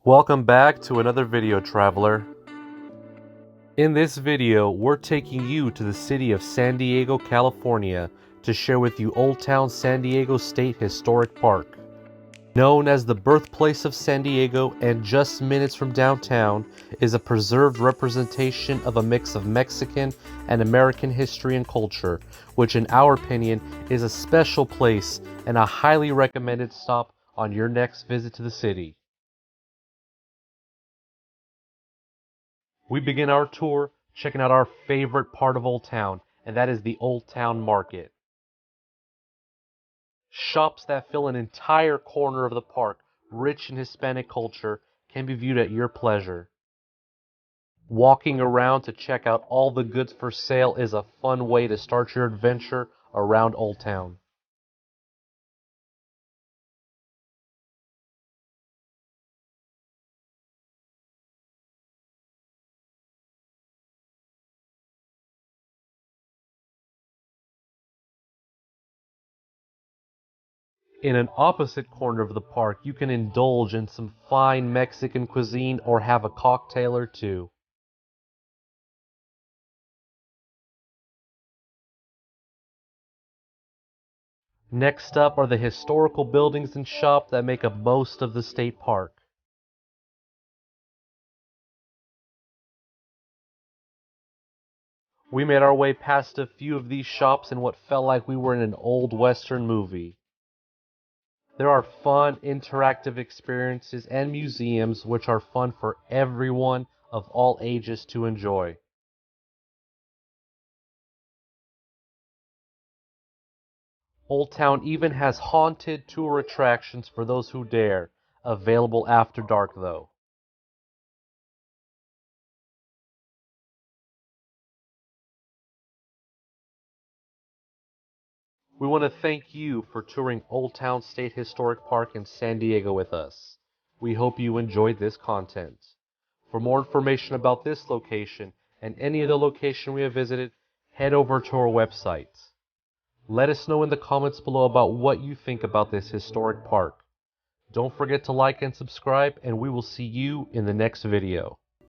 Welcome back to another video, traveler. In this video, we're taking you to the city of San Diego, California to share with you Old Town San Diego State Historic Park. Known as the birthplace of San Diego and just minutes from downtown, is a preserved representation of a mix of Mexican and American history and culture, which in our opinion is a special place and a highly recommended stop on your next visit to the city. We begin our tour checking out our favorite part of Old Town, and that is the Old Town Market. Shops that fill an entire corner of the park, rich in Hispanic culture, can be viewed at your pleasure. Walking around to check out all the goods for sale is a fun way to start your adventure around Old Town. In an opposite corner of the park, you can indulge in some fine Mexican cuisine or have a cocktail or two. Next up are the historical buildings and shop that make up most of the state park. We made our way past a few of these shops in what felt like we were in an old Western movie. There are fun, interactive experiences and museums which are fun for everyone of all ages to enjoy. Old Town even has haunted tour attractions for those who dare, available after dark though. We want to thank you for touring Old Town State Historic Park in San Diego with us. We hope you enjoyed this content. For more information about this location and any other location we have visited, head over to our website. Let us know in the comments below about what you think about this historic park. Don't forget to like and subscribe, and we will see you in the next video.